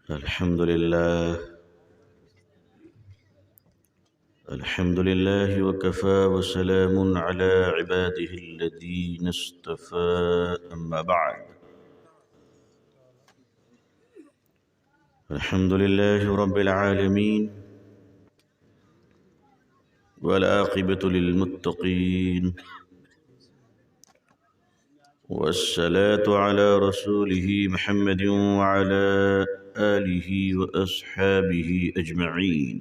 الحمد لله وكفى وسلام على عباده الذين اصطفى أما بعد. الحمد لله رب العالمين والعاقبة للمتقين والصلاة على رسوله محمد وعلى آله وأصحابه أجمعين.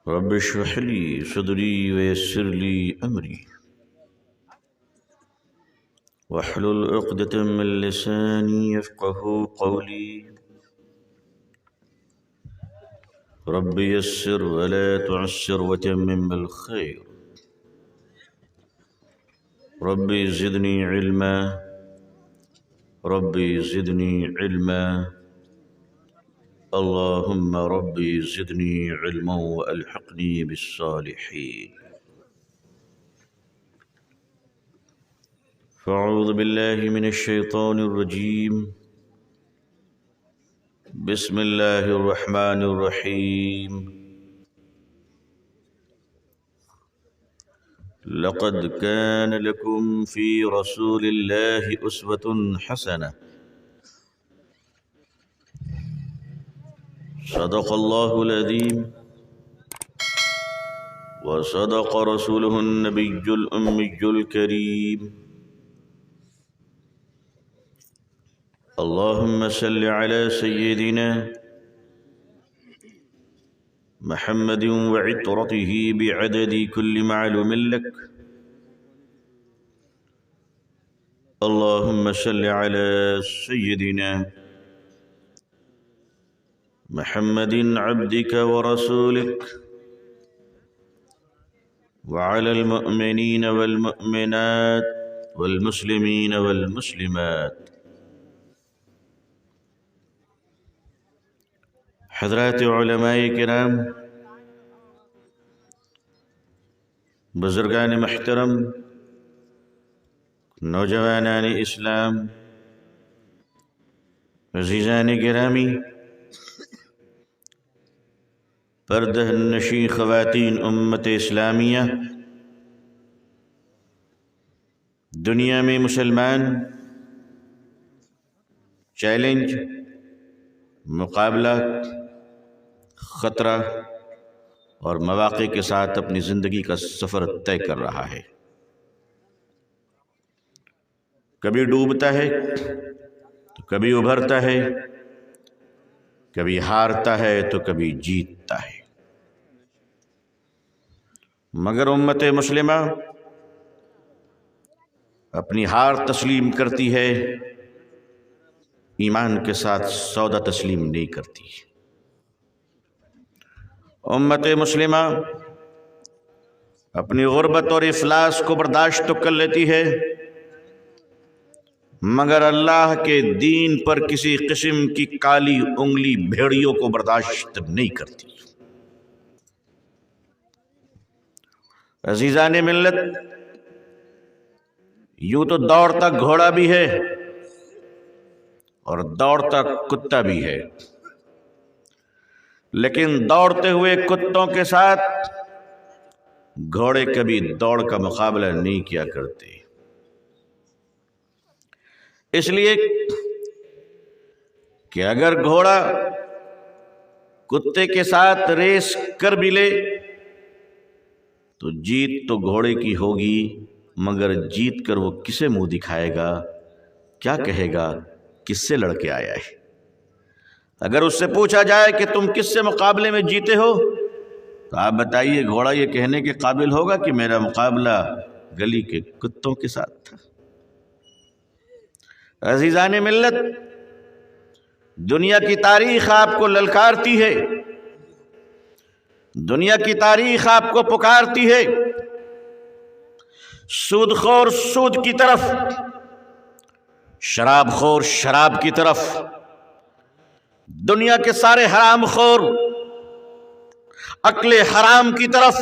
رب اشرح لي صدري ويسر لي أمري واحلل عقدة من لساني يفقه قولي. رب يسر ولا تعسر وتمم بالخير. ربي زدني علما ربي زدني علما اللهم ربي زدني علما وألحقني بالصالحين. فأعوذ بالله من الشيطان الرجيم. بسم الله الرحمن الرحيم. لقد كان لكم في رسول الله أسوة حسنة. صدق الله العظيم وصدق رسوله النبي الأمي الكريم. اللهم صل على سيدنا محمد وعطرته بعدد كل معلوم لك. اللهم صل على سيدنا محمد عبدك ورسولك وعلى المؤمنين والمؤمنات والمسلمين والمسلمات. حضرات علماء کرام، بزرگان محترم، نوجوانان اسلام، عزیزان گرامی، پردہ نشین خواتین امت اسلامیہ، دنیا میں مسلمان چیلنج، مقابلہ، خطرہ اور مواقع کے ساتھ اپنی زندگی کا سفر طے کر رہا ہے. کبھی ڈوبتا ہے تو کبھی ابھرتا ہے، کبھی ہارتا ہے تو کبھی جیتتا ہے. مگر امت مسلمہ اپنی ہار تسلیم کرتی ہے، ایمان کے ساتھ سودا تسلیم نہیں کرتی. امت مسلمہ اپنی غربت اور افلاس کو برداشت تو کر لیتی ہے، مگر اللہ کے دین پر کسی قسم کی کالی انگلی بھیڑیوں کو برداشت نہیں کرتی. عزیزان ملت، یوں تو دوڑتا گھوڑا بھی ہے اور دوڑتا کتا بھی ہے، لیکن دوڑتے ہوئے کتوں کے ساتھ گھوڑے کبھی دوڑ کا مقابلہ نہیں کیا کرتے. اس لیے کہ اگر گھوڑا کتے کے ساتھ ریس کر بھی لے تو جیت تو گھوڑے کی ہوگی، مگر جیت کر وہ کسے منہ دکھائے گا، کیا کہے گا، کس سے لڑ کے آیا ہے؟ اگر اس سے پوچھا جائے کہ تم کس سے مقابلے میں جیتے ہو تو آپ بتائیے، گھوڑا یہ کہنے کے قابل ہوگا کہ میرا مقابلہ گلی کے کتوں کے ساتھ تھا؟ عزیزان ملت، دنیا کی تاریخ آپ کو للکارتی ہے، دنیا کی تاریخ آپ کو پکارتی ہے. سود خور سود کی طرف، شراب خور شراب کی طرف، دنیا کے سارے حرام خور اکل حرام کی طرف،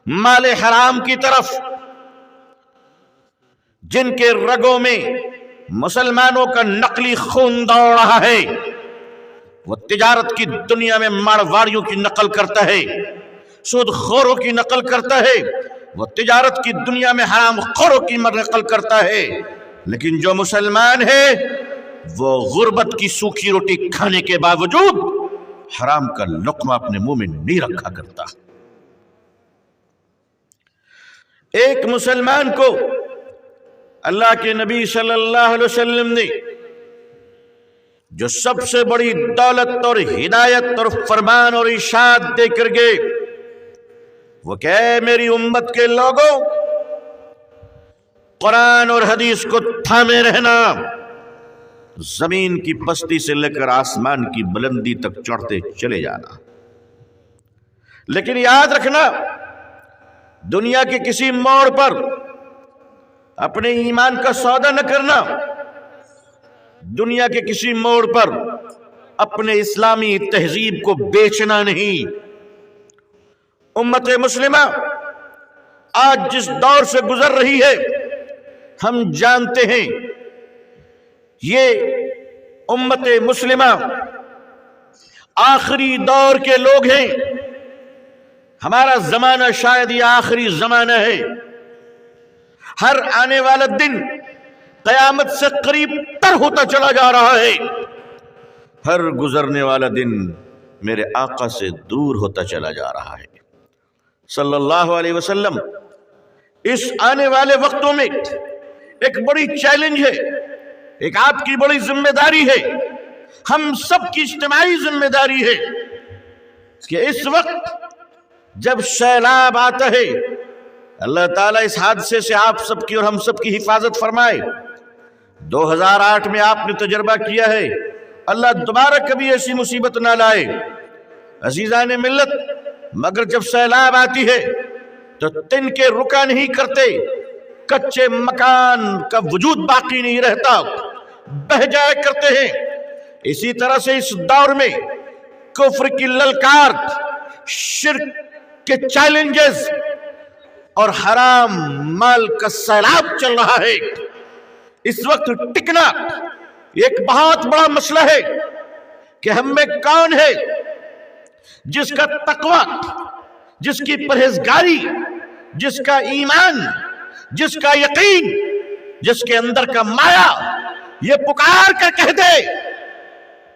مال حرام کی طرف، جن کے رگوں میں مسلمانوں کا نقلی خون دوڑ رہا ہے. وہ تجارت کی دنیا میں مارواڑیوں کی نقل کرتا ہے, سود خوروں کی نقل کرتا ہے, وہ تجارت کی دنیا میں حرام خوروں کی نقل کرتا ہے. لیکن جو مسلمان ہے وہ غربت کی سوکھی روٹی کھانے کے باوجود حرام کا لقمہ اپنے منہ میں نہیں رکھا کرتا. ایک مسلمان کو اللہ کے نبی صلی اللہ علیہ وسلم نے جو سب سے بڑی دولت اور ہدایت اور فرمان اور ارشاد دے کر گئے وہ کہ اے میری امت کے لوگوں, قرآن اور حدیث کو تھامے رہنا, زمین کی پستی سے لے کر آسمان کی بلندی تک چڑھتے چلے جانا. لیکن یاد رکھنا, دنیا کے کسی موڑ پر اپنے ایمان کا سودا نہ کرنا, دنیا کے کسی موڑ پر اپنے اسلامی تہذیب کو بیچنا نہیں. امت مسلمہ آج جس دور سے گزر رہی ہے ہم جانتے ہیں, یہ امت مسلمہ آخری دور کے لوگ ہیں. ہمارا زمانہ شاید یہ آخری زمانہ ہے. ہر آنے والا دن قیامت سے قریب تر ہوتا چلا جا رہا ہے. ہر گزرنے والا دن میرے آقا سے دور ہوتا چلا جا رہا ہے صلی اللہ علیہ وسلم. اس آنے والے وقتوں میں ایک بڑی چیلنج ہے, ایک آپ کی بڑی ذمہ داری ہے, ہم سب کی اجتماعی ذمہ داری ہے کہ اس وقت جب سیلاب آتا ہے, اللہ تعالیٰ اس حادثے سے آپ سب کی اور ہم سب کی حفاظت فرمائے. 2008 میں آپ نے تجربہ کیا ہے, اللہ دوبارہ کبھی ایسی مصیبت نہ لائے. عزیزان ملت, مگر جب سیلاب آتی ہے تو تن کے رکا نہیں کرتے, کچے مکان کا وجود باقی نہیں رہتا, بہ جایا کرتے ہیں. اسی طرح سے اس دور میں کفر کی للکار, شرک کے چیلنجز اور حرام مال کا سیلاب چل رہا ہے. اس وقت ٹکنا ایک بہت بڑا مسئلہ ہے کہ ہم میں کون ہے جس کا تقوی, جس کی پرہیزگاری, جس کا ایمان, جس کا یقین, جس کے اندر کا مایا یہ پکار کر کہہ دے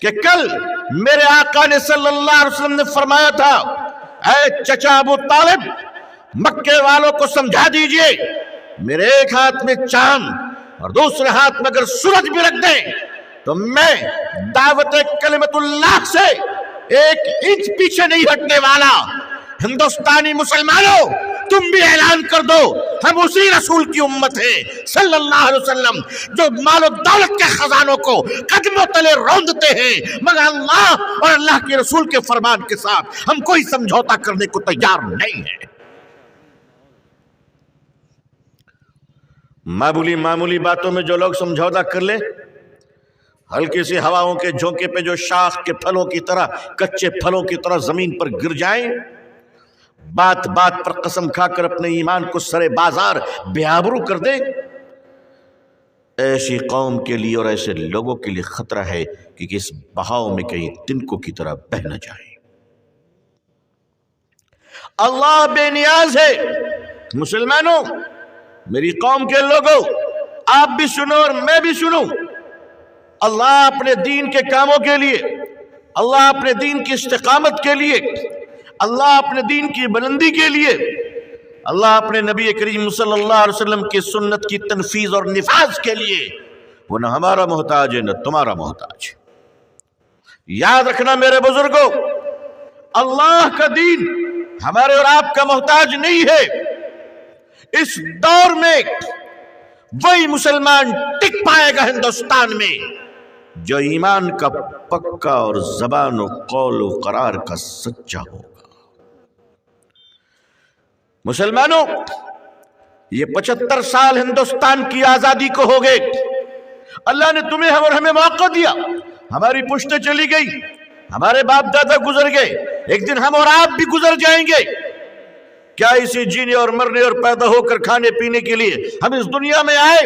کہ کل میرے آقا نے صلی اللہ علیہ وسلم نے فرمایا تھا, اے چچا ابو طالب, مکے والوں کو سمجھا دیجئے میرے ایک ہاتھ میں چاند اور دوسرے ہاتھ میں اگر سورج بھی رکھ دیں تو میں دعوت کلمت اللہ سے 1 انچ پیچھے نہیں ہٹنے والا. ہندوستانی مسلمانوں, تم بھی اعلان کر دو ہم اسی رسول کی امت ہیں صلی اللہ علیہ وسلم جو مال و دولت کے خزانوں کو قدموں تلے روندتے ہیں, مگر اللہ اور اللہ کے رسول کے فرمان کے ساتھ ہم کوئی سمجھوتا کرنے کو تیار نہیں ہیں. معمولی باتوں میں جو لوگ سمجھوتا کر لیں, ہلکی سی ہواؤں کے جھونکے پہ جو شاخ کے پھلوں کی طرح, کچے پھلوں کی طرح زمین پر گر جائیں, بات بات پر قسم کھا کر اپنے ایمان کو سرے بازار بے آبرو کر دیں, ایسی قوم کے لیے اور ایسے لوگوں کے لیے خطرہ ہے کہ اس بہاؤ میں کہیں تنکوں کی طرح بہ نہ جائیں. اللہ بے نیاز ہے. مسلمانوں, میری قوم کے لوگوں, آپ بھی سنو اور میں بھی سنوں, اللہ اپنے دین کے کاموں کے لیے, اللہ اپنے دین کی استقامت کے لیے, اللہ اپنے دین کی بلندی کے لیے, اللہ اپنے نبی کریم صلی اللہ علیہ وسلم کی سنت کی تنفیذ اور نفاذ کے لیے وہ نہ ہمارا محتاج ہے نہ تمہارا محتاج. یاد رکھنا میرے بزرگوں, اللہ کا دین ہمارے اور آپ کا محتاج نہیں ہے. اس دور میں وہی مسلمان ٹک پائے گا ہندوستان میں جو ایمان کا پکا اور زبان و قول و قرار کا سچا ہوگا. مسلمانوں, یہ 75 سال ہندوستان کی آزادی کو ہو گئے. اللہ نے تمہیں اور ہمیں موقع دیا, ہماری پشتیں چلی گئی, ہمارے باپ دادا گزر گئے, ایک دن ہم اور آپ بھی گزر جائیں گے. کیا اسی جینے اور مرنے اور پیدا ہو کر کھانے پینے کے لیے ہم اس دنیا میں آئے؟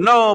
9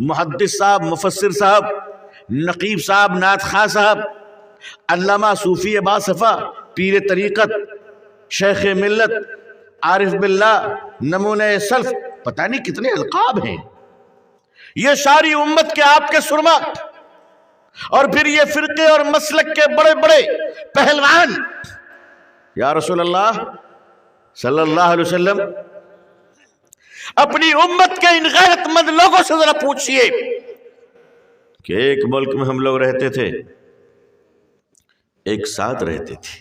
محدث صاحب، مفسر صاحب، نقیب صاحب، نعت خواں صاحب، علامہ صوفی باصفا، پیر طریقت، شیخ ملت، عارف باللہ، نمونہ سلف، پتہ نہیں کتنے القاب ہیں، یہ ساری امت کے آپ کے سرما، اور پھر یہ فرقے اور مسلک کے بڑے بڑے پہلوان. یا رسول اللہ صلی اللہ علیہ وسلم، اپنی امت کے ان غیرت مند لوگوں سے ذرا پوچھئے کہ ایک ملک میں ہم لوگ رہتے تھے، ایک ساتھ رہتے تھے،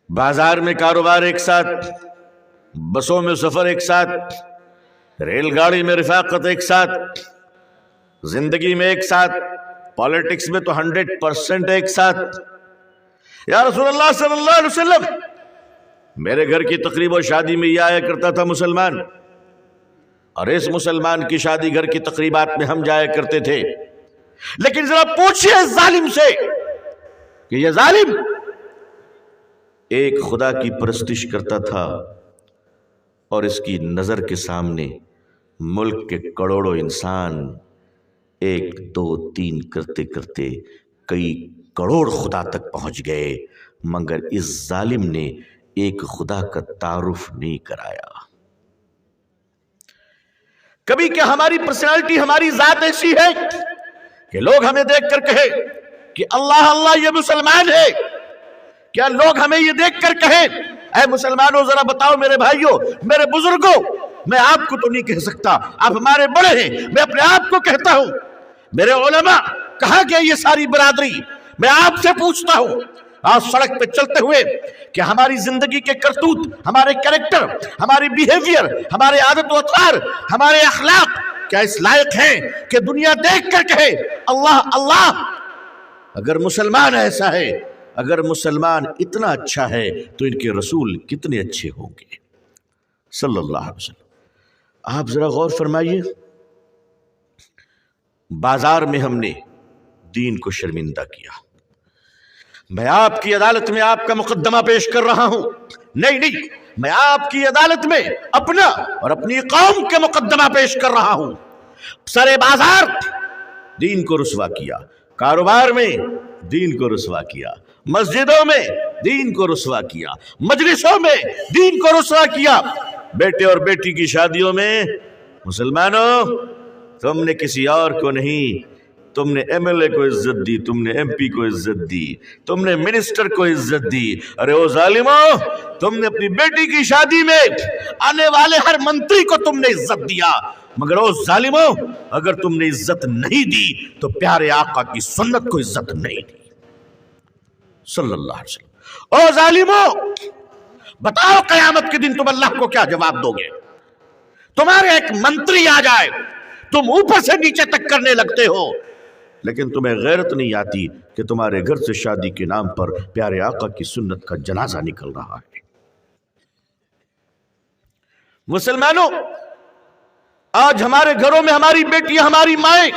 بازار میں کاروبار ایک ساتھ، بسوں میں سفر ایک ساتھ، ریل گاڑی میں رفاقت ایک ساتھ، زندگی میں ایک ساتھ، پالیٹکس میں تو 100% ایک ساتھ. یا رسول اللہ صلی اللہ علیہ وسلم، میرے گھر کی تقریب و شادی میں یہ آیا کرتا تھا مسلمان، اور اس مسلمان کی شادی گھر کی تقریبات میں ہم جایا کرتے تھے، لیکن ذرا پوچھئے اس ظالم سے کہ یہ ظالم ایک خدا کی پرستش کرتا تھا اور اس کی نظر کے سامنے ملک کے کروڑوں انسان 1 2 3 کرتے کرتے کئی کروڑ خدا تک پہنچ گئے، مگر اس ظالم نے ایک خدا کا تعارف نہیں کرایا. کبھی کیا ہماری پرسنالٹی، ہماری ذات ایسی ہے کہ لوگ ہمیں دیکھ کر کہے کہ اللہ اللہ یہ مسلمان ہے؟ کیا لوگ ہمیں یہ دیکھ کر کہیں اے مسلمانوں ذرا بتاؤ، میرے بھائیوں، میرے بزرگوں، میں آپ کو تو نہیں کہہ سکتا، آپ ہمارے بڑے ہیں، میں اپنے آپ کو کہتا ہوں، میرے علماء، کہاں گئے یہ ساری برادری؟ میں آپ سے پوچھتا ہوں آج سڑک پہ چلتے ہوئے کہ ہماری زندگی کے کرتوت، ہمارے کریکٹر، ہماری بیہیویئر، ہمارے عادت و اطوار، ہمارے اخلاق کیا اس لائق ہیں کہ دنیا دیکھ کر کہے اللہ اللہ؟ اگر مسلمان ایسا ہے، اگر مسلمان اتنا اچھا ہے تو ان کے رسول کتنے اچھے ہوں گے صلی اللہ علیہ وسلم. آپ ذرا غور فرمائیے، بازار میں ہم نے دین کو شرمندہ کیا. میں آپ کی عدالت میں آپ کا مقدمہ پیش کر رہا ہوں، نہیں، میں آپ کی عدالت میں اپنا اور اپنی قوم کے مقدمہ پیش کر رہا ہوں. سرے بازار دین کو رسوا کیا، کاروبار میں دین کو رسوا کیا، مسجدوں میں دین کو رسوا کیا، مجلسوں میں دین کو رسوا کیا، بیٹے اور بیٹی کی شادیوں میں مسلمانوں تم نے کسی اور کو نہیں، تم نے ایم ایل اے کو عزت دی، تم نے ایم پی کو عزت دی، تم نے منسٹر کو عزت دی. ارے او ظالموں، تم نے اپنی بیٹی کی شادی میں آنے والے ہر منتری کو تم نے عزت دیا، مگر او ظالموں، اگر تم نے عزت نہیں دی تو پیارے آقا کی سنت کو عزت نہیں دی صلی اللہ علیہ وسلم. او ظالموں، بتاؤ قیامت کے دن تم اللہ کو کیا جواب دو گے؟ تمہارے ایک منتری آ جائے، تم اوپر سے نیچے تک کرنے لگتے ہو، لیکن تمہیں غیرت نہیں آتی کہ تمہارے گھر سے شادی کے نام پر پیارے آقا کی سنت کا جنازہ نکل رہا ہے. مسلمانوں، آج ہمارے گھروں میں ہماری بیٹیاں، ہماری مائیں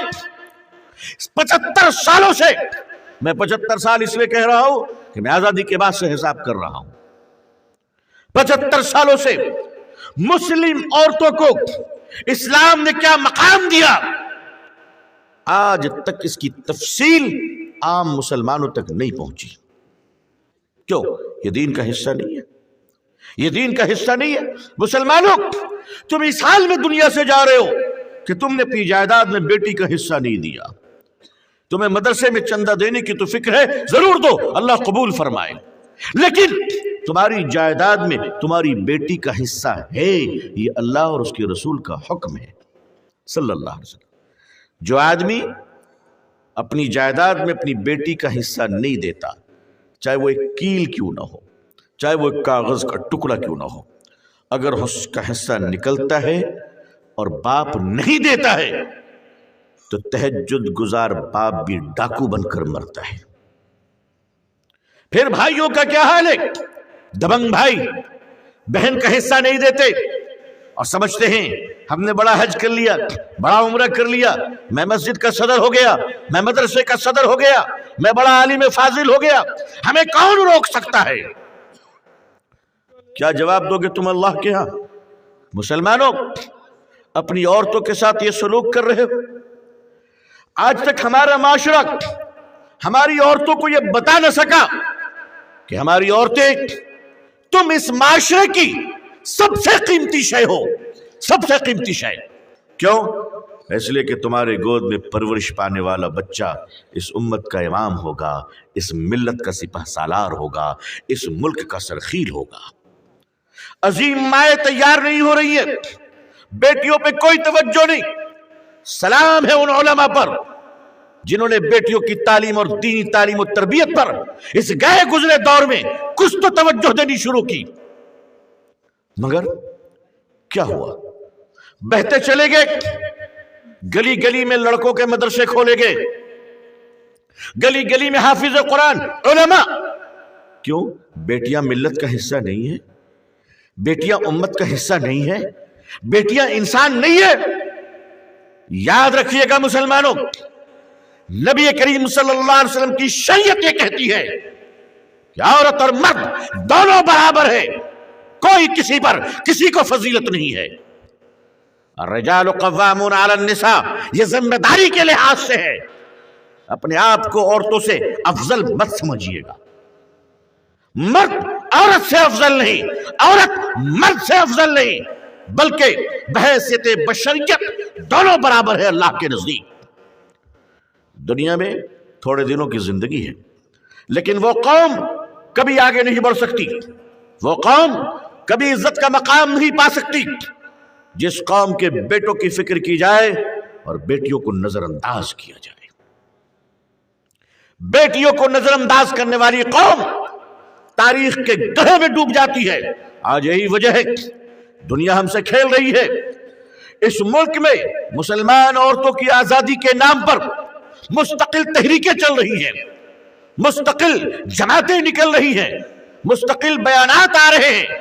75 سالوں سے، میں 75 سال اس لیے کہہ رہا ہوں کہ میں آزادی کے بعد سے حساب کر رہا ہوں، 75 سالوں سے مسلم عورتوں کو اسلام نے کیا مقام دیا، آج تک اس کی تفصیل عام مسلمانوں تک نہیں پہنچی. کیوں؟ یہ دین کا حصہ نہیں ہے، یہ دین کا حصہ نہیں ہے. مسلمانوں، تم اس حال میں دنیا سے جا رہے ہو کہ تم نے اپنی جائیداد میں بیٹی کا حصہ نہیں دیا. تمہیں مدرسے میں چندہ دینے کی تو فکر ہے، ضرور دو، اللہ قبول فرمائے، لیکن تمہاری جائیداد میں تمہاری بیٹی کا حصہ ہے، یہ اللہ اور اس کے رسول کا حکم ہے صلی اللہ علیہ وسلم. جو آدمی اپنی جائیداد میں اپنی بیٹی کا حصہ نہیں دیتا، چاہے وہ ایک کیل کیوں نہ ہو، چاہے وہ ایک کاغذ کا ٹکڑا کیوں نہ ہو، اگر اس کا حصہ نکلتا ہے اور باپ نہیں دیتا ہے تو تہجد گزار باپ بھی ڈاکو بن کر مرتا ہے. پھر بھائیوں کا کیا حال ہے؟ دبنگ بھائی بہن کا حصہ نہیں دیتے اور سمجھتے ہیں ہم نے بڑا حج کر لیا، بڑا عمرہ کر لیا، میں مسجد کا صدر ہو گیا، میں مدرسے کا صدر ہو گیا، میں بڑا عالم فاضل ہو گیا، ہمیں کون روک سکتا ہے؟ کیا جواب دو گے تم اللہ کے ہاں؟ مسلمانوں، اپنی عورتوں کے ساتھ یہ سلوک کر رہے ہو؟ آج تک ہمارا معاشرہ ہماری عورتوں کو یہ بتا نہ سکا کہ ہماری عورتیں تم اس معاشرے کی سب سے قیمتی شے ہو، سب سے قیمتی شے۔ کیوں؟ اس لیے کہ تمہارے گود میں پرورش پانے والا بچہ اس امت کا امام ہوگا، اس ملت کا سپہ سالار ہوگا، اس ملک کا سرخیل ہوگا۔ عظیم مائیں تیار نہیں ہو رہی ہے، بیٹیوں پہ کوئی توجہ نہیں۔ سلام ہے ان علماء پر جنہوں نے بیٹیوں کی تعلیم اور دینی تعلیم و تربیت پر اس گئے گزرے دور میں کچھ تو توجہ دینی شروع کی۔ مگر کیا ہوا؟ بہتے چلے گئے، گلی گلی میں لڑکوں کے مدرسے کھولے گئے، گلی گلی میں حافظ قرآن علماء۔ کیوں؟ بیٹیاں ملت کا حصہ نہیں ہے، بیٹیاں امت کا حصہ نہیں ہے، بیٹیاں انسان نہیں ہے۔ یاد رکھیے گا مسلمانوں، نبی کریم صلی اللہ علیہ وسلم کی شریعت یہ کہتی ہے کہ عورت اور مرد دونوں برابر ہے، کوئی کسی پر کسی کو فضیلت نہیں ہے۔ الرجال قوامون علی النساء، یہ ذمہ داری کے لحاظ سے ہے۔ اپنے آپ کو عورتوں سے افضل مت سمجھیے گا۔ مرد عورت سے افضل نہیں، عورت مرد سے افضل نہیں، بلکہ بحیثیت بشریت دونوں برابر ہے اللہ کے نزدیک۔ دنیا میں تھوڑے دنوں کی زندگی ہے، لیکن وہ قوم کبھی آگے نہیں بڑھ سکتی، وہ قوم کبھی عزت کا مقام نہیں پا سکتی جس قوم کے بیٹوں کی فکر کی جائے اور بیٹیوں کو نظر انداز کیا جائے۔ بیٹیوں کو نظر انداز کرنے والی قوم تاریخ کے گڑھے میں ڈوب جاتی ہے۔ آج یہی وجہ ہے دنیا ہم سے کھیل رہی ہے۔ اس ملک میں مسلمان عورتوں کی آزادی کے نام پر مستقل تحریکیں چل رہی ہیں، مستقل جماعتیں نکل رہی ہیں، مستقل بیانات آ رہے ہیں۔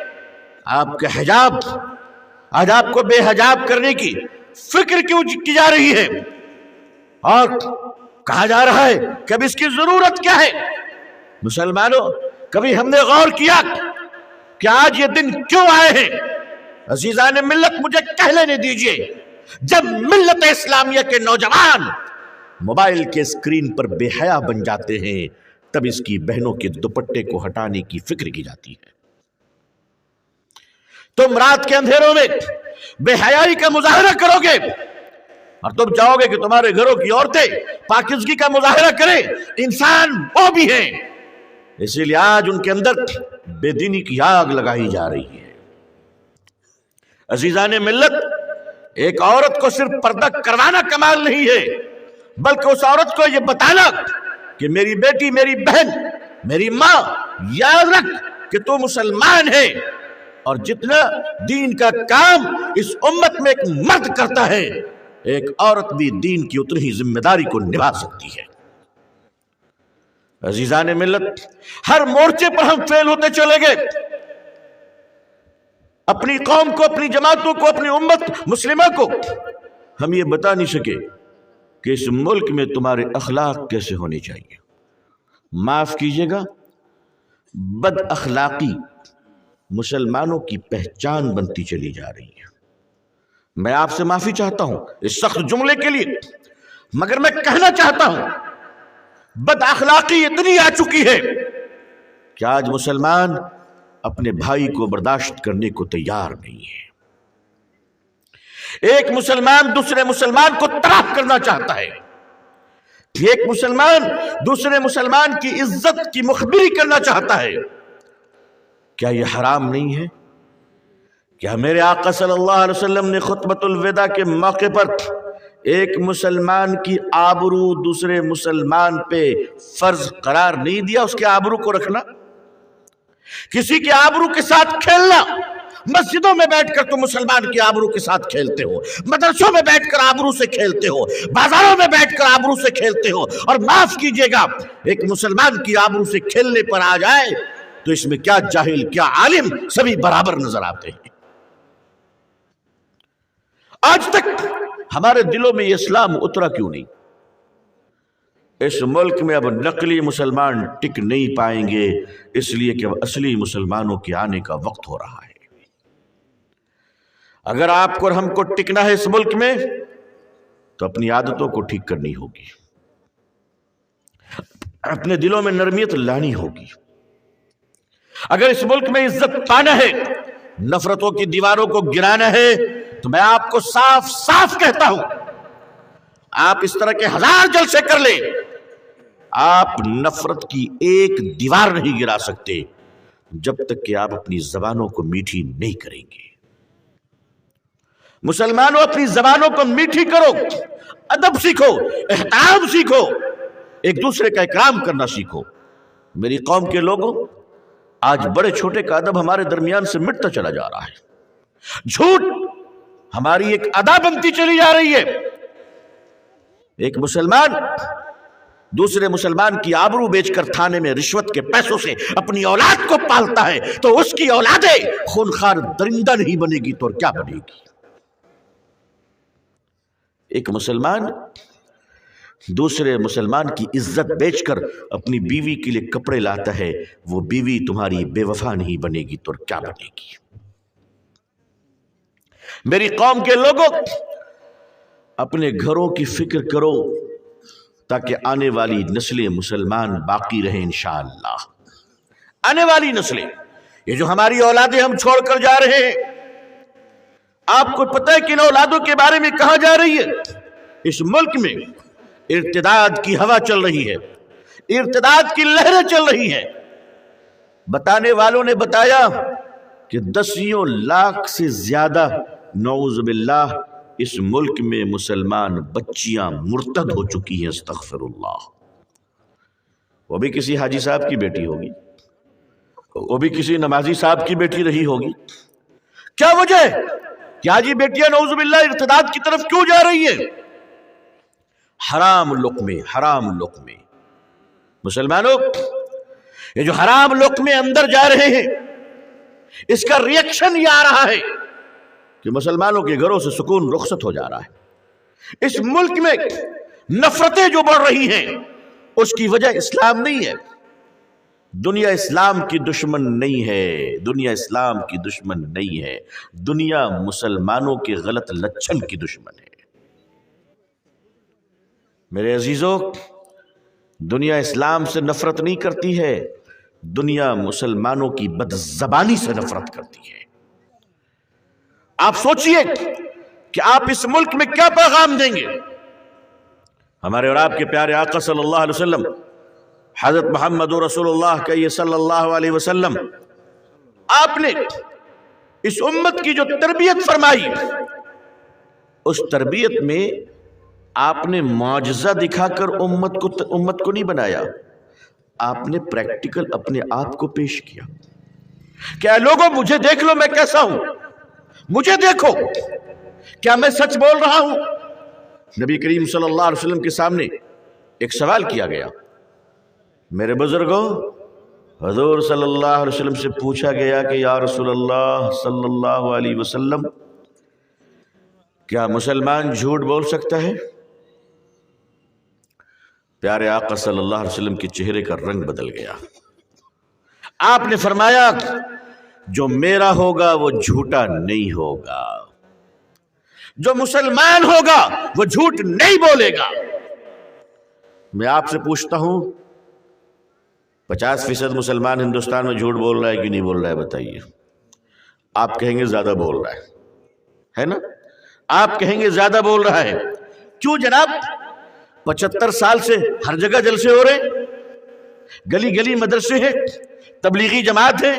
آپ کا حجاب، آج آپ کو بے حجاب کرنے کی فکر کیوں کی جا رہی ہے اور کہا جا رہا ہے کہ اب اس کی ضرورت کیا ہے؟ مسلمانوں، کبھی ہم نے غور کیا کہ آج یہ دن کیوں آئے ہیں؟ عزیزان ملت، مجھے کہہ لینے دیجئے، جب ملت اسلامیہ کے نوجوان موبائل کے اسکرین پر بے حیا بن جاتے ہیں، تب اس کی بہنوں کے دوپٹے کو ہٹانے کی فکر کی جاتی ہے۔ تم رات کے اندھیروں میں بے حیائی کا مظاہرہ کرو گے اور تم چاہو گے کہ تمہارے گھروں کی عورتیں پاکیزگی کا مظاہرہ کریں۔ انسان وہ بھی ہیں، اسی لیے آج ان کے اندر بے دینی کی آگ لگائی جا رہی ہے۔ عزیزان ملت، ایک عورت کو صرف پردہ کروانا کمال نہیں ہے، بلکہ اس عورت کو یہ بتانا کہ میری بیٹی، میری بہن، میری ماں، یاد رکھ کہ تو مسلمان ہے، اور جتنا دین کا کام اس امت میں ایک مرد کرتا ہے، ایک عورت بھی دین کی اتنی ہی ذمہ داری کو نبھا سکتی ہے۔ عزیزان ملت، ہر مورچے پر ہم فیل ہوتے چلے گئے، اپنی قوم کو، اپنی جماعتوں کو، اپنی امت مسلمہ کو ہم یہ بتا نہیں سکے کہ اس ملک میں تمہارے اخلاق کیسے ہونے چاہیے۔ معاف کیجیے گا، بد اخلاقی مسلمانوں کی پہچان بنتی چلی جا رہی ہے۔ میں آپ سے معافی چاہتا ہوں اس سخت جملے کے لیے، مگر میں کہنا چاہتا ہوں بد اخلاقی اتنی آ چکی ہے کہ آج مسلمان اپنے بھائی کو برداشت کرنے کو تیار نہیں ہے۔ ایک مسلمان دوسرے مسلمان کو تباہ کرنا چاہتا ہے، ایک مسلمان دوسرے مسلمان کی عزت کی مخبری کرنا چاہتا ہے۔ کیا یہ حرام نہیں ہے؟ کیا میرے آقا صلی اللہ علیہ وسلم نے خطبۃ الوداع کے موقع پر ایک مسلمان کی آبرو دوسرے مسلمان پہ فرض قرار نہیں دیا اس کے آبرو کو رکھنا؟ کسی کے آبرو کے ساتھ کھیلنا، مسجدوں میں بیٹھ کر تم مسلمان کی آبرو کے ساتھ کھیلتے ہو، مدرسوں میں بیٹھ کر آبرو سے کھیلتے ہو، بازاروں میں بیٹھ کر آبرو سے کھیلتے ہو، اور معاف کیجئے گا ایک مسلمان کی آبرو سے کھیلنے پر آ جائے تو اس میں کیا جاہل کیا عالم سبھی برابر نظر آتے ہیں۔ آج تک ہمارے دلوں میں یہ اسلام اترا کیوں نہیں؟ اس ملک میں اب نقلی مسلمان ٹک نہیں پائیں گے، اس لیے کہ اب اصلی مسلمانوں کے آنے کا وقت ہو رہا ہے۔ اگر آپ کو اور ہم کو ٹکنا ہے اس ملک میں تو اپنی عادتوں کو ٹھیک کرنی ہوگی، اپنے دلوں میں نرمیت لانی ہوگی۔ اگر اس ملک میں عزت پانا ہے، نفرتوں کی دیواروں کو گرانا ہے، تو میں آپ کو صاف صاف کہتا ہوں، آپ اس طرح کے 1000 جلسے کر لیں، آپ نفرت کی ایک دیوار نہیں گرا سکتے جب تک کہ آپ اپنی زبانوں کو میٹھی نہیں کریں گے۔ مسلمانوں، اپنی زبانوں کو میٹھی کرو، ادب سیکھو، احترام سیکھو، ایک دوسرے کا اکرام کرنا سیکھو۔ میری قوم کے لوگوں، آج بڑے چھوٹے کا ادب ہمارے درمیان سے مٹتا چلا جا رہا ہے، جھوٹ ہماری ایک ادا بنتی چلی جا رہی ہے۔ ایک مسلمان دوسرے مسلمان کی آبرو بیچ کر تھانے میں رشوت کے پیسوں سے اپنی اولاد کو پالتا ہے تو اس کی اولادیں خونخوار درندہ نہیں بنے گی تو اور کیا بنے گی؟ ایک مسلمان دوسرے مسلمان کی عزت بیچ کر اپنی بیوی کے لیے کپڑے لاتا ہے، وہ بیوی تمہاری بے وفا نہیں بنے گی تو اور کیا بنے گی؟ میری قوم کے لوگوں، اپنے گھروں کی فکر کرو تاکہ آنے والی نسلیں مسلمان باقی رہیں انشاءاللہ۔ آنے والی نسلیں، یہ جو ہماری اولادیں ہم چھوڑ کر جا رہے ہیں، آپ کو پتہ ہے کہ ان اولادوں کے بارے میں کہا جا رہی ہے؟ اس ملک میں ارتداد کی ہوا چل رہی ہے، ارتداد کی لہریں چل رہی ہیں۔ بتانے والوں نے بتایا کہ 10 لاکھ سے زیادہ نعوذ باللہ اس ملک میں مسلمان بچیاں مرتد ہو چکی ہیں، استغفر اللہ۔ وہ بھی کسی حاجی صاحب کی بیٹی ہوگی، وہ بھی کسی نمازی صاحب کی بیٹی رہی ہوگی۔ کیا وجہ ہے کہ حاجی بیٹیاں نعوذ باللہ ارتداد کی طرف کیوں جا رہی ہیں؟ حرام لقمے، حرام لقمے۔ مسلمانوں، یہ جو حرام لقمے اندر جا رہے ہیں، اس کا ریئیکشن یہ آ رہا ہے کہ مسلمانوں کے گھروں سے سکون رخصت ہو جا رہا ہے۔ اس ملک میں نفرتیں جو بڑھ رہی ہیں، اس کی وجہ اسلام نہیں ہے۔ دنیا اسلام کی دشمن نہیں ہے، دنیا اسلام کی دشمن نہیں ہے، دنیا مسلمانوں کے غلط لچھن کی دشمن ہے۔ میرے عزیزوں، دنیا اسلام سے نفرت نہیں کرتی ہے، دنیا مسلمانوں کی بد زبانی سے نفرت کرتی ہے۔ آپ سوچئے کہ آپ اس ملک میں کیا پیغام دیں گے؟ ہمارے اور آپ کے پیارے آقا صلی اللہ علیہ وسلم، حضرت محمد رسول اللہ کہیے صلی اللہ علیہ وسلم، آپ نے اس امت کی جو تربیت فرمائی، اس تربیت میں آپ نے معجزہ دکھا کر امت کو نہیں بنایا، آپ نے پریکٹیکل اپنے آپ کو پیش کیا کہ اے لوگوں، مجھے دیکھ لو، میں کیسا ہوں، مجھے دیکھو، کیا میں سچ بول رہا ہوں؟ نبی کریم صلی اللہ علیہ وسلم کے سامنے ایک سوال کیا گیا، میرے بزرگوں، حضور صلی اللہ علیہ وسلم سے پوچھا گیا کہ یا رسول اللہ صلی اللہ علیہ وسلم، کیا مسلمان جھوٹ بول سکتا ہے؟ پیارے آقا صلی اللہ علیہ وسلم کے چہرے کا رنگ بدل گیا۔ آپ نے فرمایا، جو میرا ہوگا وہ جھوٹا نہیں ہوگا، جو مسلمان ہوگا وہ جھوٹ نہیں بولے گا۔ میں آپ سے پوچھتا ہوں، 50% مسلمان ہندوستان میں جھوٹ بول رہا ہے کہ نہیں بول رہا ہے؟ بتائیے۔ آپ کہیں گے زیادہ بول رہا ہے نا؟ آپ کہیں گے زیادہ بول رہا ہے۔ کیوں جناب؟ 75 سال سے ہر جگہ جلسے ہو رہے، گلی گلی مدرسے ہیں، تبلیغی جماعت ہے،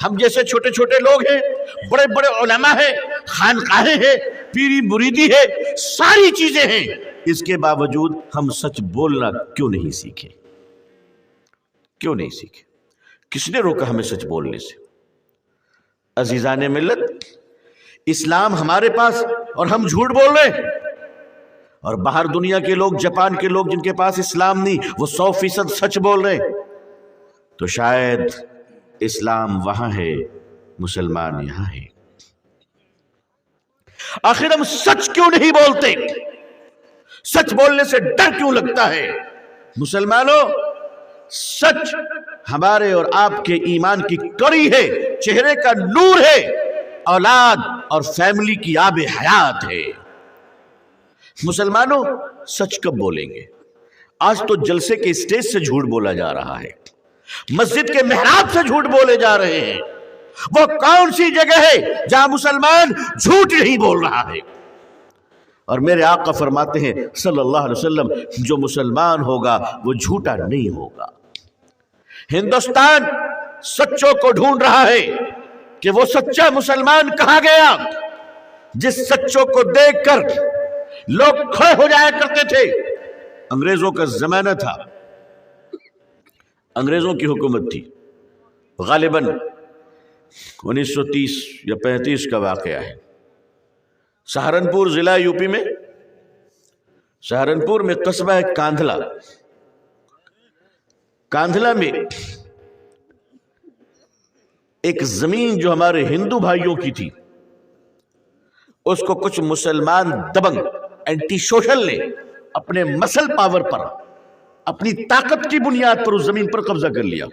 ہم جیسے چھوٹے چھوٹے لوگ ہیں، بڑے بڑے علماء ہیں، خانقاہیں ہیں، پیری مریدی ہے، ساری چیزیں ہیں، اس کے باوجود ہم سچ بولنا کیوں نہیں سیکھے؟ کیوں نہیں سیکھے؟ کس نے روکا ہمیں سچ بولنے سے؟ عزیزان ملت، اسلام ہمارے پاس اور ہم جھوٹ بول رہے ہیں، اور باہر دنیا کے لوگ، جاپان کے لوگ جن کے پاس اسلام نہیں، وہ 100% سچ بول رہے ہیں۔ تو شاید اسلام وہاں ہے، مسلمان یہاں ہے۔ آخر ہم سچ کیوں نہیں بولتے؟ سچ بولنے سے ڈر کیوں لگتا ہے؟ مسلمانوں، سچ ہمارے اور آپ کے ایمان کی کڑی ہے، چہرے کا نور ہے۔ اولاد اور فیملی کی آب حیات ہے۔ مسلمانوں سچ کب بولیں گے؟ آج تو جلسے کے اسٹیج سے جھوٹ بولا جا رہا ہے، مسجد کے محراب سے جھوٹ بولے جا رہے ہیں۔ وہ کون سی جگہ ہے جہاں مسلمان جھوٹ نہیں بول رہا ہے؟ اور میرے آقا فرماتے ہیں صلی اللہ علیہ وسلم، جو مسلمان ہوگا وہ جھوٹا نہیں ہوگا۔ ہندوستان سچوں کو ڈھونڈ رہا ہے کہ وہ سچا مسلمان کہاں گیا جس سچوں کو دیکھ کر لوگ کھڑے ہو جایا کرتے تھے۔ انگریزوں کا زمانہ تھا، انگریزوں کی حکومت تھی، غالباً 1930 یا 35 کا واقعہ ہے۔ سہارنپور ضلع یو پی میں، سہارنپور میں قصبہ ہے کاندھلا۔ کاندھلا میں ایک زمین جو ہمارے ہندو بھائیوں کی تھی، اس کو کچھ مسلمان دبنگ اینٹی سوشل نے اپنے مسل پاور پر، اپنی طاقت کی بنیاد پر اس زمین پر قبضہ کر لیا،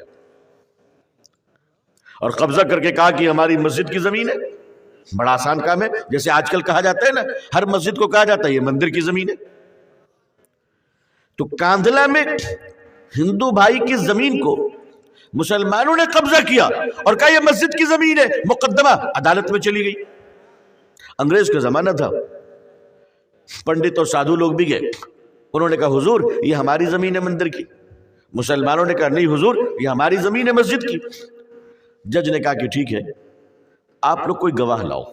اور قبضہ کر کے کہا کہ ہماری مسجد کی زمین ہے۔ بڑا آسان کام ہے، جیسے آج کل کہا جاتا ہے نا، ہر مسجد کو کہا جاتا ہے یہ مندر کی زمین ہے۔ تو کاندھلا میں ہندو بھائی کی زمین کو مسلمانوں نے قبضہ کیا اور کہا یہ مسجد کی زمین ہے، مقدمہ عدالت میں چلی گئی۔ انگریز کا زمانہ تھا، پنڈت اور سادھو لوگ بھی گئے، انہوں نے کہا حضور یہ ہماری زمین ہے مندر کی۔ مسلمانوں نے کہا نہیں حضور یہ ہماری زمین ہے مسجد کی۔ جج نے کہا کہ ٹھیک ہے، آپ لوگ کوئی گواہ لاؤ،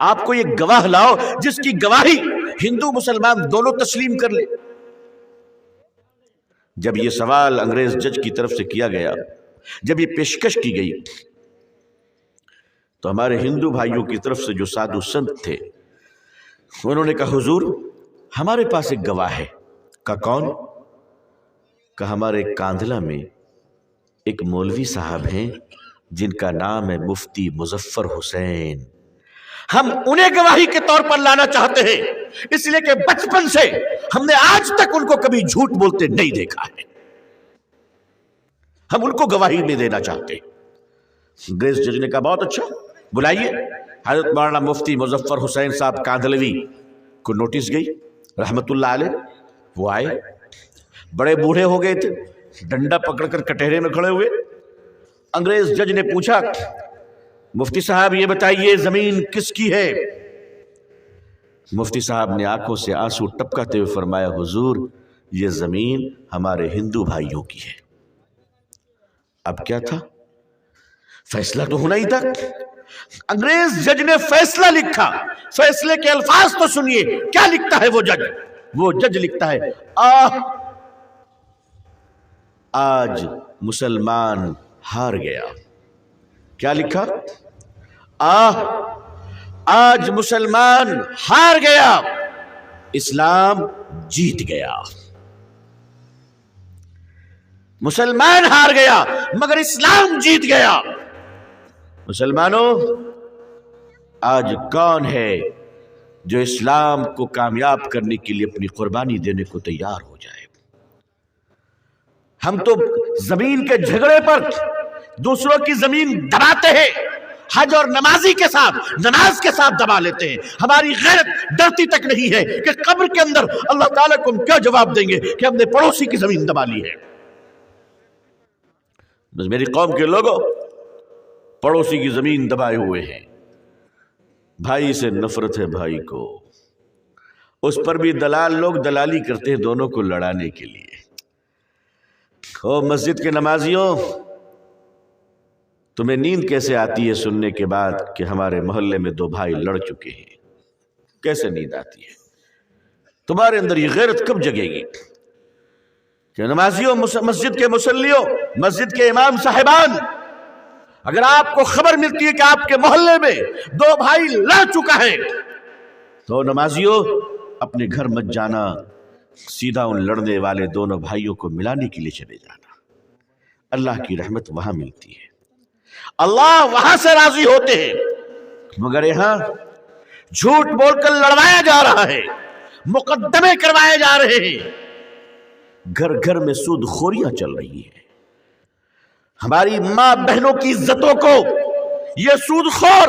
آپ کو یہ گواہ لاؤ جس کی گواہی ہندو مسلمان دونوں تسلیم کر لے۔ جب یہ سوال انگریز جج کی طرف سے کیا گیا، جب یہ پیشکش کی گئی، تو ہمارے ہندو بھائیوں کی طرف سے جو سادھو سنت تھے انہوں نے کہا حضور ہمارے پاس ایک گواہ ہے۔ کہا کون؟ کہا ہمارے کاندھلا میں ایک مولوی صاحب ہیں جن کا نام ہے مفتی مظفر حسین، ہم انہیں گواہی کے طور پر لانا چاہتے ہیں، اس لیے کہ بچپن سے ہم نے آج تک ان کو کبھی جھوٹ بولتے نہیں دیکھا ہے، ہم ان کو گواہی میں دینا چاہتے ہیں۔ انگریز جج نے کہا بہت اچھا، بلائیے۔ حضرت مولانا مفتی مظفر حسین صاحب کاندھلوی کو نوٹس گئی رحمت اللہ علیہ، وہ آئے، بڑے بوڑھے ہو گئے تھے، ڈنڈا پکڑ کر کٹہرے میں کھڑے ہوئے۔ انگریز جج نے پوچھا مفتی صاحب یہ بتائیے زمین کس کی ہے؟ مفتی صاحب نے آنکھوں سے آنسو ٹپکاتے ہوئے فرمایا حضور یہ زمین ہمارے ہندو بھائیوں کی ہے۔ اب کیا تھا؟ فیصلہ تو ہونا ہی تھا۔ انگریز جج نے فیصلہ لکھا، فیصلے کے الفاظ تو سنیے، کیا لکھتا ہے وہ جج؟ وہ جج لکھتا ہے آج مسلمان ہار گیا۔ کیا لکھا؟ آج مسلمان ہار گیا، اسلام جیت گیا۔ مسلمان ہار گیا مگر اسلام جیت گیا۔ مسلمانوں آج کون ہے جو اسلام کو کامیاب کرنے کے لیے اپنی قربانی دینے کو تیار ہو جائے؟ ہم تو زمین کے جھگڑے پر دوسروں کی زمین دباتے ہیں، حج اور نمازی کے ساتھ، نماز کے ساتھ دبا لیتے ہیں۔ ہماری غیرت ڈرتی تک نہیں ہے کہ قبر کے اندر اللہ تعالیٰ کو ہم کیا جواب دیں گے کہ ہم نے پڑوسی کی زمین دبا لی ہے۔ بس میری قوم کے لوگوں پڑوسی کی زمین دبائے ہوئے ہیں، بھائی سے نفرت ہے بھائی کو، اس پر بھی دلال لوگ دلالی کرتے ہیں دونوں کو لڑانے کے لیے۔ او مسجد کے نمازیوں، تمہیں نیند کیسے آتی ہے سننے کے بعد کہ ہمارے محلے میں 2 بھائی لڑ چکے ہیں؟ کیسے نیند آتی ہے؟ تمہارے اندر یہ غیرت کب جگے گی کہ نمازیوں، مسجد کے مصلیوں، مسجد کے امام صاحبان، اگر آپ کو خبر ملتی ہے کہ آپ کے محلے میں 2 بھائی لڑ چکا ہے تو نمازیوں اپنے گھر مت جانا، سیدھا ان لڑنے والے دونوں بھائیوں کو ملانے کے لیے چلے جانا۔ اللہ کی رحمت وہاں ملتی ہے، اللہ وہاں سے راضی ہوتے ہیں، مگر یہاں جھوٹ بول کر لڑوایا جا رہا ہے، مقدمے کروائے جا رہے ہیں، گھر گھر میں سود خوریاں چل رہی ہیں۔ ہماری ماں بہنوں کی عزتوں کو یہ سود خور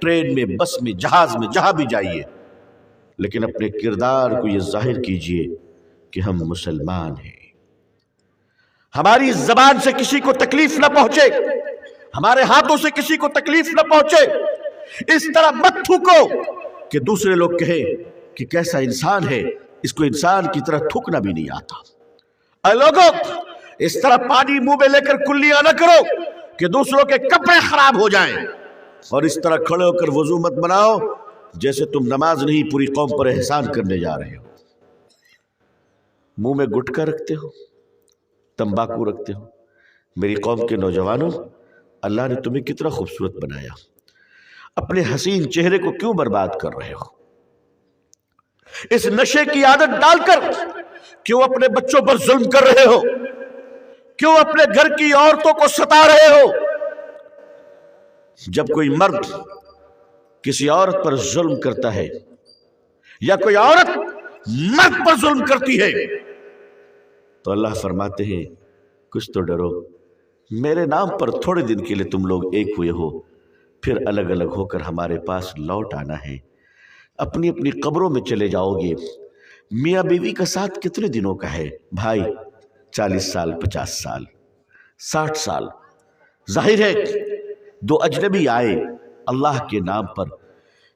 ٹرین میں، بس میں، جہاز میں، جہاں بھی جائیے، لیکن اپنے کردار کو یہ ظاہر کیجئے کہ ہم مسلمان ہیں۔ ہماری زبان سے کسی کو تکلیف نہ پہنچے، ہمارے ہاتھوں سے کسی کو تکلیف نہ پہنچے۔ اس طرح مت تھوکو کہ دوسرے لوگ کہیں کہ کیسا انسان ہے، اس کو انسان کی طرح تھوکنا بھی نہیں آتا۔ اے لوگوں، اس طرح پانی منہ میں لے کر کلیاں نہ کرو کہ دوسروں کے کپڑے خراب ہو جائیں، اور اس طرح کھڑے ہو کر وضو مت بناؤ جیسے تم نماز نہیں پوری قوم پر احسان کرنے جا رہے ہو۔ منہ میں گٹکا رکھتے ہو، تمباکو رکھتے ہو۔ میری قوم کے نوجوانوں، اللہ نے تمہیں کتنا خوبصورت بنایا، اپنے حسین چہرے کو کیوں برباد کر رہے ہو؟ اس نشے کی عادت ڈال کر کیوں اپنے بچوں پر ظلم کر رہے ہو؟ کیوں اپنے گھر کی عورتوں کو ستا رہے ہو؟ جب کوئی مرد کسی عورت پر ظلم کرتا ہے یا کوئی عورت مرد پر ظلم کرتی ہے تو اللہ فرماتے ہیں کچھ تو ڈرو، میرے نام پر تھوڑے دن کے لیے تم لوگ ایک ہوئے ہو، پھر الگ الگ ہو کر ہمارے پاس لوٹ آنا ہے، اپنی اپنی قبروں میں چلے جاؤ گے۔ میاں بیوی کا ساتھ کتنے دنوں کا ہے بھائی؟ 40 سال، 50 سال، 60 سال۔ ظاہر ہے دو اجنبی آئے اللہ کے نام پر،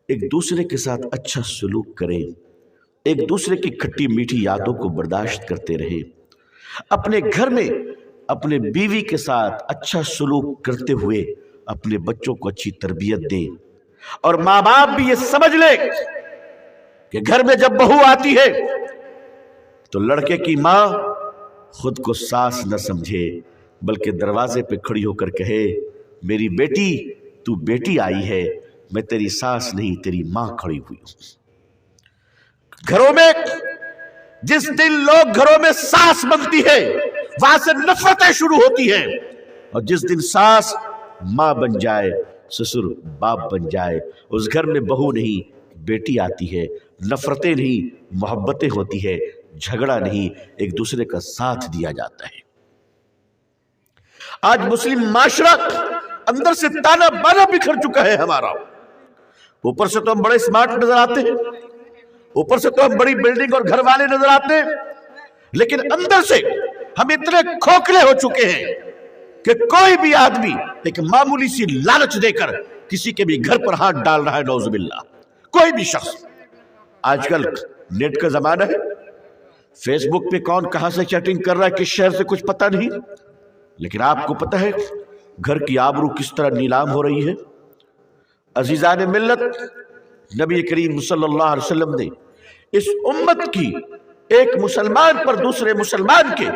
ایک دوسرے کے ساتھ اچھا سلوک کریں، ایک دوسرے کی کھٹی میٹھی یادوں کو برداشت کرتے رہے، اپنے گھر میں اپنے بیوی کے ساتھ اچھا سلوک کرتے ہوئے اپنے بچوں کو اچھی تربیت دیں، اور ماں باپ بھی یہ سمجھ لے کہ گھر میں جب بہو آتی ہے تو لڑکے کی ماں خود کو ساس نہ سمجھے بلکہ دروازے پہ کھڑی ہو کر کہے میری بیٹی تو بیٹی آئی ہے، میں تیری ساس نہیں تیری ماں کھڑی ہوئی ہوں۔ گھروں میں جس دن لوگ گھروں میں ساس بنتی ہے وہاں سے نفرتیں شروع ہوتی ہیں، اور جس دن ساس ماں بن جائے، سسر باپ بن جائے، اس گھر میں بہو نہیں بیٹی آتی ہے، نفرتیں نہیں محبتیں ہوتی ہے، جھگڑا نہیں ایک دوسرے کا ساتھ دیا جاتا ہے۔ آج مسلم معاشرہ اندر سے تانا بانا بکھر چکا ہے ہمارا۔ اوپر سے تو ہم بڑے سمارٹ نظر آتے ہیں، اوپر سے تو ہم بڑی بلڈنگ اور گھر والے نظر آتے ہیں، لیکن اندر سے ہم اتنے کھوکھلے ہو چکے ہیں کہ کوئی بھی آدمی ایک معمولی سی لالچ دے کر کسی کے بھی گھر پر ہاتھ ڈال رہا ہے، نعوذ باللہ۔ کوئی بھی شخص، آج کل نیٹ کا زمانہ ہے، فیس بک پہ کون کہاں سے چیٹنگ کر رہا ہے کس شہر سے کچھ پتہ نہیں، لیکن آپ کو پتہ ہے گھر کی آبرو کس طرح نیلام ہو رہی ہے۔ عزیزان ملت، نبی کریم صلی اللہ علیہ وسلم نے اس امت کی ایک مسلمان پر دوسرے مسلمان کے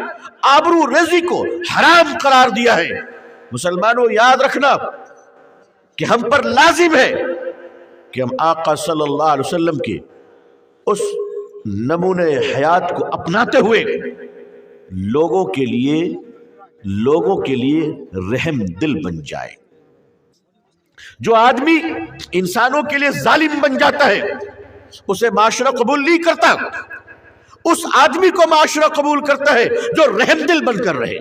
آبرو ریزی کو حرام قرار دیا ہے۔ مسلمانوں یاد رکھنا کہ ہم پر لازم ہے کہ ہم آقا صلی اللہ علیہ وسلم کے اس نمونے حیات کو اپناتے ہوئے لوگوں کے لیے رحم دل بن جائے۔ جو آدمی انسانوں کے لیے ظالم بن جاتا ہے اسے معاشرہ قبول نہیں کرتا، اس آدمی کو معاشرہ قبول کرتا ہے جو رحم دل بن کر رہے،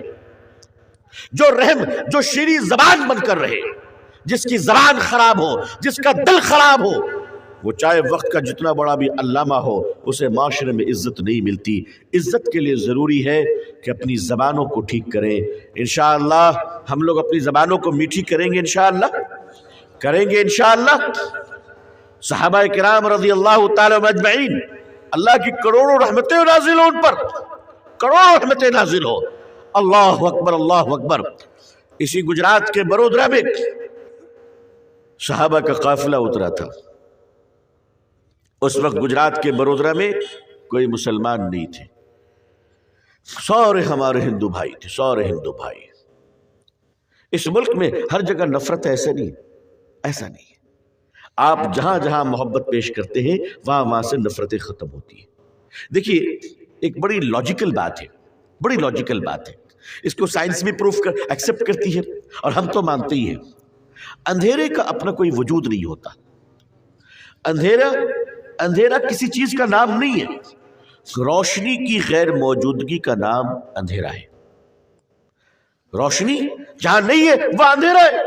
جو شیریں زبان بن کر رہے، جس کی زبان خراب ہو، جس کا دل خراب ہو، وہ چاہے وقت کا جتنا بڑا بھی علامہ ہو، اسے معاشرے میں عزت نہیں ملتی۔ عزت کے لیے ضروری ہے کہ اپنی زبانوں کو ٹھیک کریں۔ انشاءاللہ ہم لوگ اپنی زبانوں کو میٹھی کریں گے، انشاءاللہ صحابہ کرام رضی اللہ تعالی اجمعین، اللہ کی کروڑوں رحمتیں نازل ہو ان پر، کروڑوں رحمتیں نازل ہو۔ اللہ اکبر، اللہ اکبر۔ اسی گجرات کے بڑودرا میں صحابہ کا قافلہ اترا تھا۔ اس وقت گجرات کے بڑودرا میں کوئی مسلمان نہیں تھے، سارے ہمارے ہندو بھائی تھے، سارے ہندو بھائی۔ اس ملک میں ہر جگہ نفرت ہے، ایسا نہیں ہے۔ آپ جہاں جہاں محبت پیش کرتے ہیں وہاں سے نفرتیں ختم ہوتی ہیں۔ دیکھیے ایک بڑی لاجیکل بات ہے، اس کو سائنس بھی پروف ایکسپٹ کرتی ہے اور ہم تو مانتے ہی ہیں۔ اندھیرے کا اپنا کوئی وجود نہیں ہوتا، اندھیرا کسی چیز کا نام نہیں ہے، روشنی کی غیر موجودگی کا نام اندھیرا ہے۔ روشنی جہاں نہیں ہے وہ اندھیرا ہے۔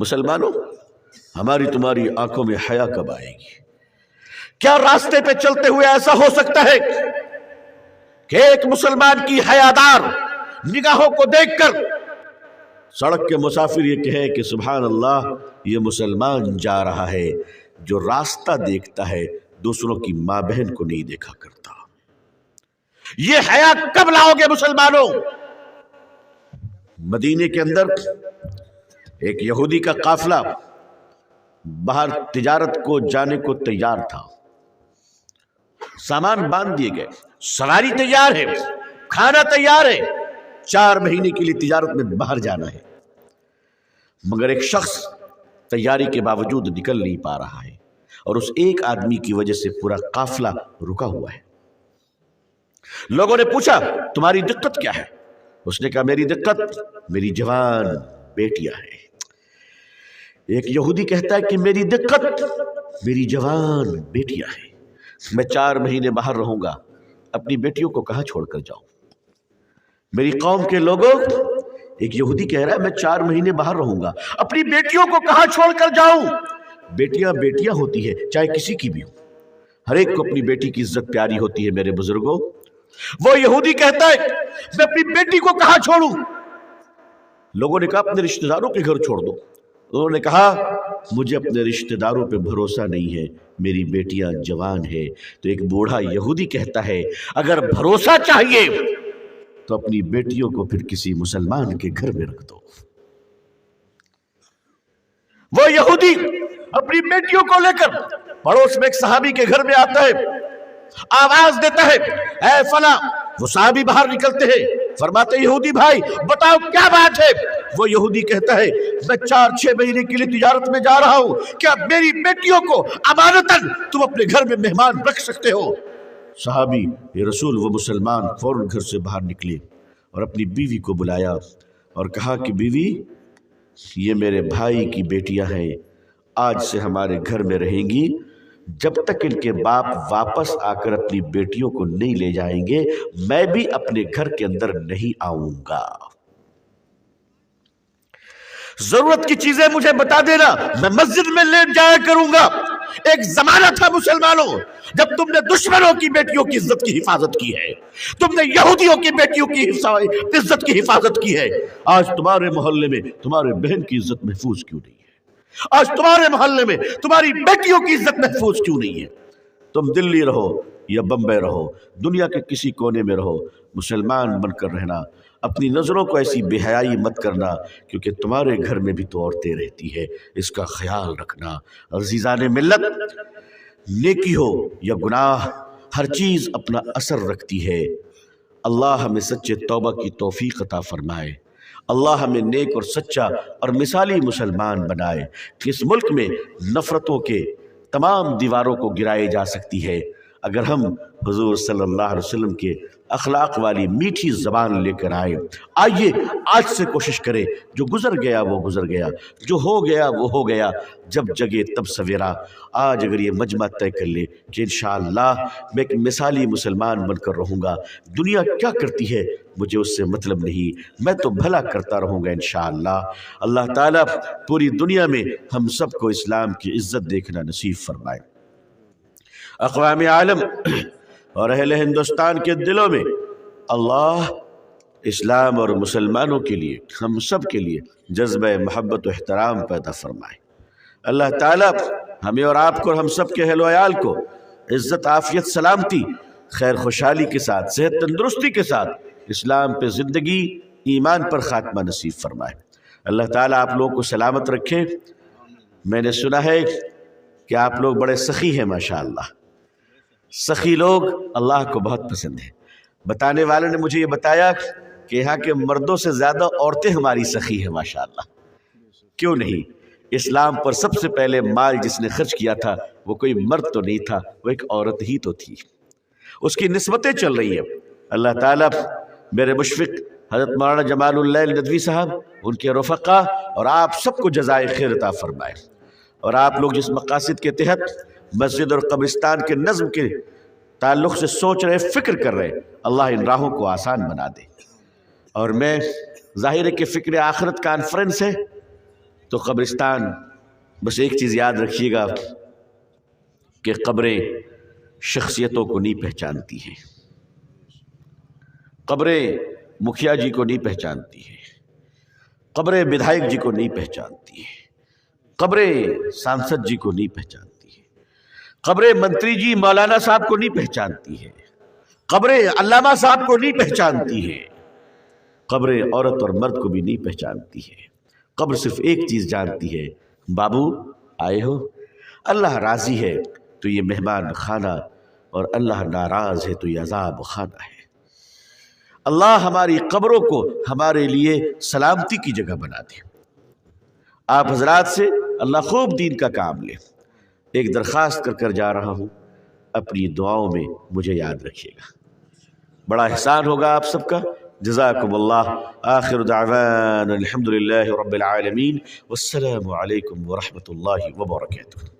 مسلمانوں، ہماری تمہاری آنکھوں میں حیا کب آئے گی؟ کیا راستے پہ چلتے ہوئے ایسا ہو سکتا ہے کہ ایک مسلمان کی حیادار نگاہوں کو دیکھ کر سڑک کے مسافر یہ کہے کہ سبحان اللہ، یہ مسلمان جا رہا ہے جو راستہ دیکھتا ہے، دوسروں کی ماں بہن کو نہیں دیکھا کرتا؟ یہ حیا کب لاؤ گے مسلمانوں؟ مدینے کے اندر ایک یہودی کا قافلہ باہر تجارت کو جانے کو تیار تھا، سامان باندھ دیے گئے، سواری تیار ہے، کھانا تیار ہے، 4 مہینے کے لیے تجارت میں باہر جانا ہے، مگر ایک شخص تیاری کے باوجود نکل نہیں پا رہا ہے، اور اس ایک آدمی کی وجہ سے پورا قافلہ رکا ہوا ہے۔ لوگوں نے پوچھا تمہاری دقت کیا ہے؟ اس نے کہا میری دقت میری جوان بیٹیاں ہیں۔ ایک یہودی کہتا ہے کہ میری دقت میری جوان بیٹیاں ہیں، میں 4 مہینے باہر رہوں گا، اپنی بیٹیوں کو کہاں چھوڑ کر جاؤں؟ میری قوم کے لوگوں، ایک یہودی کہہ رہا ہے میں 4 مہینے باہر رہوں گا، اپنی بیٹیوں کو کہاں چھوڑ کر جاؤں؟ بیٹیاں بیٹیاں ہوتی ہے، چاہے کسی کی بھی ہو، ہر ایک کو اپنی بیٹی کی عزت پیاری ہوتی ہے میرے بزرگوں۔ وہ یہودی کہتا ہے میں اپنی بیٹی کو کہاں چھوڑوں؟ لوگوں نے کہا اپنے رشتہ داروں کے گھر چھوڑ دو۔ انہوں نے کہا مجھے اپنے رشتہ داروں پہ بھروسہ نہیں ہے، میری بیٹیاں جوان ہیں۔ تو ایک بوڑھا یہودی کہتا ہے اگر بھروسہ چاہیے تو اپنی بیٹیوں کو پھر کسی مسلمان کے گھر میں رکھ دو۔ وہ یہودی اپنی بیٹیوں کو لے کر پڑوس میں ایک صحابی کے گھر میں آتا ہے، آواز دیتا ہے اے فلاں، وہ صحابی باہر نکلتے ہیں، فرماتے یہودی بھائی بتاؤ کیا بات ہے؟ وہ یہودی کہتا ہے میں 4-6 مہینے کے لیے تجارت میں جا رہا ہوں، کیا میری بیٹیوں کو امانتاً تم اپنے گھر میں مہمان رکھ سکتے ہو؟ صحابی یہ رسول وہ مسلمان فوراً گھر سے باہر نکلے اور اپنی بیوی کو بلایا اور کہا کہ بیوی یہ میرے بھائی کی بیٹیاں ہیں، آج سے ہمارے گھر میں رہیں گی، جب تک ان کے باپ واپس آ کر اپنی بیٹیوں کو نہیں لے جائیں گے میں بھی اپنے گھر کے اندر نہیں آؤں گا، ضرورت کی چیزیں مجھے بتا دینا، میں مسجد میں لیٹ جایا کروں گا۔ ایک زمانہ تھا مسلمانوں جب تم نے دشمنوں کی بیٹیوں کی عزت کی حفاظت کی ہے، تم نے یہودیوں کی بیٹیوں کی عزت کی حفاظت کی ہے۔ آج تمہارے محلے میں تمہارے بہن کی عزت محفوظ کیوں نہیں ہے؟ آج تمہارے محلے میں تمہاری بیٹیوں کی عزت محفوظ کیوں نہیں ہے؟ تم دلی رہو یا بمبئی رہو، دنیا کے کسی کونے میں رہو، مسلمان بن کر رہنا، اپنی نظروں کو ایسی بے حیائی مت کرنا، کیونکہ تمہارے گھر میں بھی تو عورتیں رہتی ہے، اس کا خیال رکھنا۔ عزیزان ملت، نیکی ہو یا گناہ ہر چیز اپنا اثر رکھتی ہے۔ اللہ ہمیں سچے توبہ کی توفیق عطا فرمائے، اللہ ہمیں نیک اور سچا اور مثالی مسلمان بنائے کہ اس ملک میں نفرتوں کے تمام دیواروں کو گرائے جا سکتی ہے اگر ہم حضور صلی اللہ علیہ وسلم کے اخلاق والی میٹھی زبان لے کر آئے۔ آئیے آج سے کوشش کریں، جو گزر گیا وہ گزر گیا، جو ہو گیا وہ ہو گیا، جب جگے تب سویرا۔ آج اگر یہ مجمع طے کر لے کہ انشاءاللہ میں ایک مثالی مسلمان بن کر رہوں گا، دنیا کیا کرتی ہے مجھے اس سے مطلب نہیں، میں تو بھلا کرتا رہوں گا انشاءاللہ۔ اللہ تعالیٰ پوری دنیا میں ہم سب کو اسلام کی عزت دیکھنا نصیب فرمائے۔ اقوام عالم اور اہل ہندوستان کے دلوں میں اللہ اسلام اور مسلمانوں کے لیے، ہم سب کے لیے جذبہ محبت و احترام پیدا فرمائے۔ اللہ تعالیٰ ہمیں اور آپ کو اور ہم سب کے اہل و عیال کو عزت، عافیت، سلامتی، خیر خوشحالی کے ساتھ، صحت تندرستی کے ساتھ اسلام پہ زندگی، ایمان پر خاتمہ نصیب فرمائے۔ اللہ تعالیٰ آپ لوگوں کو سلامت رکھے۔ میں نے سنا ہے کہ آپ لوگ بڑے سخی ہیں، ماشاءاللہ۔ سخی لوگ اللہ کو بہت پسند ہیں۔ بتانے والے نے مجھے یہ بتایا کہ یہاں کے مردوں سے زیادہ عورتیں ہماری سخی ہیں، ماشاءاللہ۔ کیوں نہیں؟ اسلام پر سب سے پہلے مال جس نے خرچ کیا تھا وہ کوئی مرد تو نہیں تھا، وہ ایک عورت ہی تو تھی۔ اس کی نسبتیں چل رہی ہیں۔ اللہ تعالیٰ میرے مشفق حضرت مولانا جمال اللہ ندوی صاحب، ان کے رفقا اور آپ سب کو جزائے خیر عطا فرمائے، اور آپ لوگ جس مقاصد کے تحت مسجد اور قبرستان کے نظم کے تعلق سے سوچ رہے، فکر کر رہے، اللہ ان راہوں کو آسان بنا دے۔ اور میں ظاہر ہے کہ فکر آخرت کانفرنس ہے، تو قبرستان، بس ایک چیز یاد رکھیے گا کہ قبریں شخصیتوں کو نہیں پہچانتی ہیں، قبریں مکھیا جی کو نہیں پہچانتی ہیں، قبریں بدھائک جی کو نہیں پہچانتی ہیں، قبریں سانسد جی کو نہیں پہچانتی ہیں، قبریں منتری جی مولانا صاحب کو نہیں پہچانتی ہیں، قبریں علامہ صاحب کو نہیں پہچانتی ہیں، قبریں عورت اور مرد کو بھی نہیں پہچانتی ہے۔ قبر صرف ایک چیز جانتی ہے، بابو آئے ہو؟ اللہ راضی ہے تو یہ مہمان خانہ، اور اللہ ناراض ہے تو یہ عذاب خانہ ہے۔ اللہ ہماری قبروں کو ہمارے لیے سلامتی کی جگہ بنا دے۔ آپ حضرات سے اللہ خوب دین کا کام لے۔ ایک درخواست کر جا رہا ہوں، اپنی دعاؤں میں مجھے یاد رکھیے گا، بڑا احسان ہوگا آپ سب کا۔ جزاکم اللہ۔ آخر دعوانا الحمد للہ رب العالمین، والسلام علیکم ورحمۃ اللہ وبرکاتہ۔